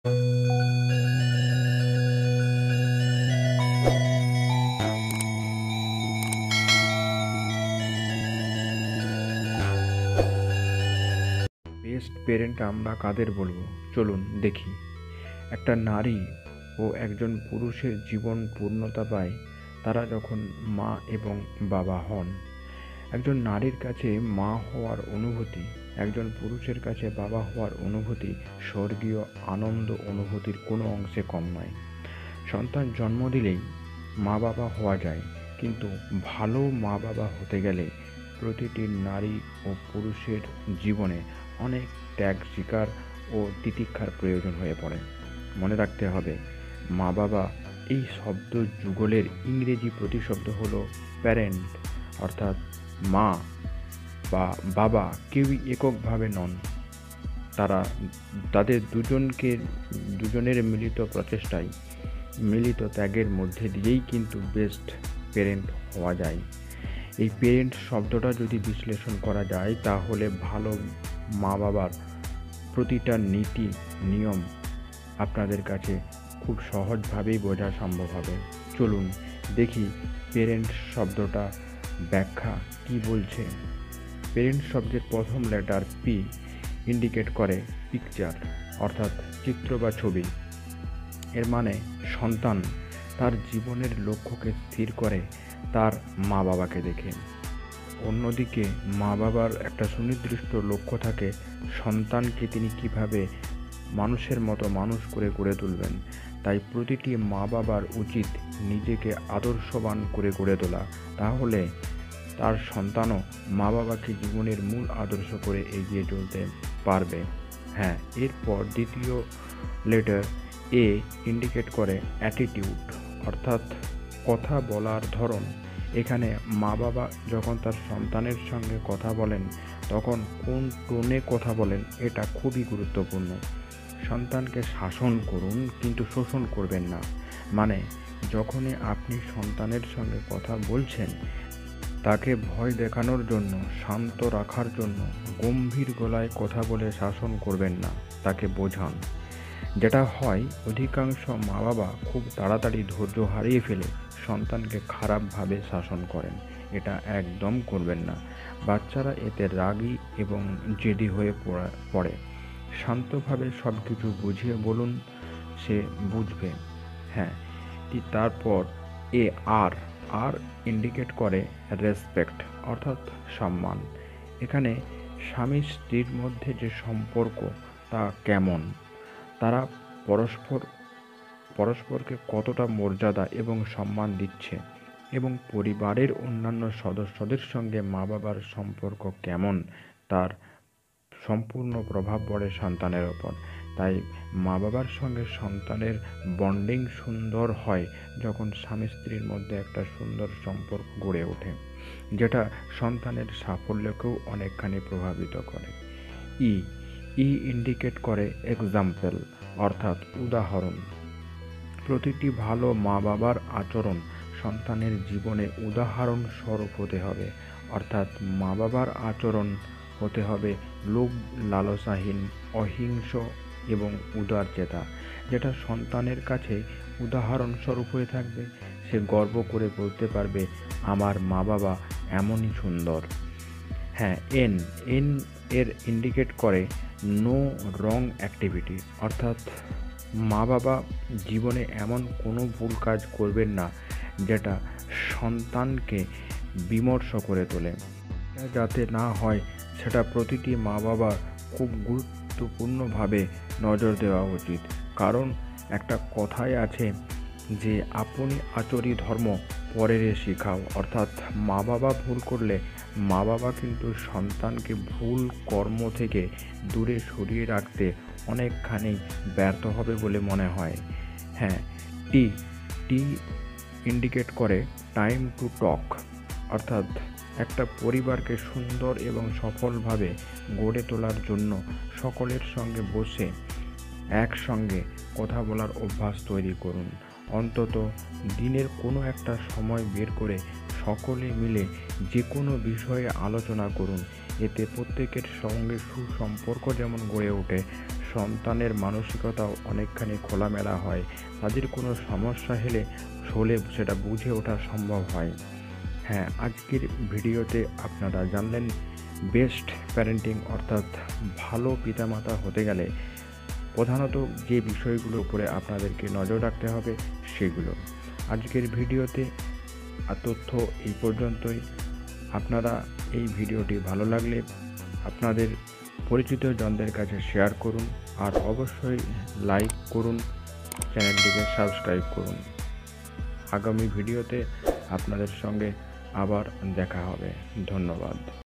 Best parent আমরা কাদের বলবো, চলুন দেখি। একটা নারী ও একজন পুরুষের জীবন পূর্ণতা পায় তারা যখন মা এবং বাবা হন। একজন নারীর কাছে মা হওয়ার অনুভূতি, একজন পুরুষের কাছে বাবা হওয়ার অনুভূতি স্বর্গীয় আনন্দ অনুভূতির কোনো অংশে কম নয়। সন্তান জন্ম দিলেই মা বাবা হওয়া যায়, কিন্তু ভালো মা বাবা হতে গেলে প্রতিটি নারী ও পুরুষের জীবনে অনেক ত্যাগ স্বীকার ও তিতিক্ষার প্রয়োজন হয়ে পড়ে। মনে রাখতে হবে, মা বাবা এই শব্দ যুগলের ইংরেজি প্রতিশব্দ হলো প্যারেন্ট, অর্থাৎ মা বা বাবা কেউই এককভাবে নন। তারা তাদের দুজনের মিলিত প্রচেষ্টায়, মিলিত ত্যাগের মধ্যে দিয়েই কিন্তু বেস্ট পেরেন্ট হওয়া যায়। এই পেরেন্ট শব্দটা যদি বিশ্লেষণ করা যায়, তাহলে ভালো মা বাবার প্রতিটা নীতি নিয়ম আপনাদের কাছে খুব সহজভাবেই বোঝা সম্ভব হবে। চলুন দেখি পেরেন্ট শব্দটা ব্যাখ্যা কি বলছে। পেরেন্ট শব্দের প্রথম লেটার পি ইন্ডিকেট করে পিকচার, অর্থাৎ চিত্র বা ছবি। এর মানে সন্তান তার জীবনের লক্ষ্যকে স্থির করে তার মা বাবাকে দেখে। অন্যদিকে মা বাবার একটা সুনির্দিষ্ট লক্ষ্য থাকে, সন্তানকে তিনি কিভাবে মানুষের মতো মানুষ করে গড়ে তুলবেন। তাই প্রতিটি মা বাবার উচিত নিজেকে আদর্শবান করে গড়ে তোলা, তাহলে তার সন্তানও মা বাবাকে জীবনের মূল আদর্শ করে এগিয়ে চলতে পারবে। হ্যাঁ, এরপর দ্বিতীয় লেটার এ ইন্ডিকেট করে অ্যাটিটিউড, অর্থাৎ কথা বলার ধরন। এখানে মা বাবা যখন তার সন্তানের সঙ্গে কথা বলেন, তখন কোন টোনে কথা বলেন এটা খুবই গুরুত্বপূর্ণ। সন্তানকে শাসন করুন, কিন্তু শোষণ করবেন না। মানে যখনই আপনি সন্তানের সঙ্গে কথা বলছেন, তাকে ভয় দেখানোর জন্য, শান্ত রাখার জন্য গম্ভীর গলায় কথা বলে শাসন করবেন না, তাকে বোঝান। যেটা হয়, অধিকাংশ মা বাবা খুব তাড়াতাড়ি ধৈর্য হারিয়ে ফেলে সন্তানকে খারাপভাবে শাসন করেন। এটা একদম করবেন না। বাচ্চারা এতে রাগী এবং জেদি হয়ে পড়ে। শান্তভাবে সব কিছু বুঝিয়ে বলুন, সে বুঝবে। হ্যাঁ, তারপর এ আর আর ইন্ডিকেট করে রেসপেক্ট, অর্থাৎ সম্মান। এখানে স্বামী স্ত্রীর মধ্যে যে সম্পর্ক, তা কেমন, তারা পরস্পরকে কতটা মর্যাদা এবং সম্মান দিচ্ছে, এবং পরিবারের অন্যান্য সদস্যদের সঙ্গে মা বাবার সম্পর্ক কেমন, তার সম্পূর্ণ প্রভাব পড়ে সন্তানের ওপর। তাই মা বাবার সঙ্গে সন্তানের বন্ডিং সুন্দর হয় যখন স্বামী স্ত্রীর মধ্যে একটা সুন্দর সম্পর্ক গড়ে ওঠে, যেটা সন্তানের সাফল্যকেও অনেকখানি প্রভাবিত করে। ই ইন্ডিকেট করে এক্সাম্পল, অর্থাৎ উদাহরণ। প্রতিটি ভালো মা বাবার আচরণ সন্তানের জীবনে উদাহরণ স্বরূপ হতে হবে, অর্থাৎ মা বাবার আচরণ হতে হবে লোভ লালসাহীন, অহিংস এবং উদারচেতা, যেটা সন্তানের কাছে উদাহরণস্বরূপ হয়ে থাকবে। সে গর্ব করে বলতে পারবে, আমার মা বাবা এমনই সুন্দর। হ্যাঁ, এন এর ইন্ডিকেট করে নো রং অ্যাক্টিভিটি, অর্থাৎ মা বাবা জীবনে এমন কোনো ভুল কাজ করবেন না যেটা সন্তানকে বিমর্ষ করে তোলে। যাতে না হয়, সেটা প্রতিটি মা বাবার খুব গুরুত্বপূর্ণভাবে নজর দেওয়া উচিত। কারণ একটা কথাই আছে যে আপনি আচরি ধর্ম পরেরে শিখাও, অর্থাৎ মা বাবা ভুল করলে মা বাবা কিন্তু সন্তানকে ভুল কর্ম থেকে দূরে সরিয়ে রাখতে অনেকখানি ব্যর্থ হবে বলে মনে হয়। হ্যাঁ, টি ইন্ডিকেট করে টাইম টু টক, অর্থাৎ একটা পরিবারকে সুন্দর এবং সফলভাবে গড়ে তোলার জন্য সকলের সঙ্গে বসে একসঙ্গে কথা বলার অভ্যাস তৈরি করুন। অন্তত দিনের কোনো একটা সময় বের করে সকলে মিলে যে কোনো বিষয়ে আলোচনা করুন। এতে প্রত্যেকের সঙ্গে সুসম্পর্ক যেমন গড়ে ওঠে, সন্তানের মানসিকতাও অনেকখানি খোলামেলা হয়। তাদের কোনো সমস্যা হলে সেটা বুঝে ওঠা সম্ভব হয়। হ্যাঁ, আজকের ভিডিওতে আপনারা জানলেন বেস্ট প্যারেন্টিং অর্থাৎ ভালো পিতামাতা হতে গেলে প্রধানত যে বিষয়গুলোর উপরে আপনাদেরকে নজর রাখতে হবে সেগুলো। আজকের ভিডিওতে তথ্য এই পর্যন্তই। আপনারা এই ভিডিওটি ভালো লাগলে আপনাদের পরিচিত জনদের কাছে শেয়ার করুন, আর অবশ্যই লাইক করুন, চ্যানেলটিকে সাবস্ক্রাইব করুন। আগামী ভিডিওতে আপনাদের সঙ্গে আবার দেখা হবে। ধন্যবাদ।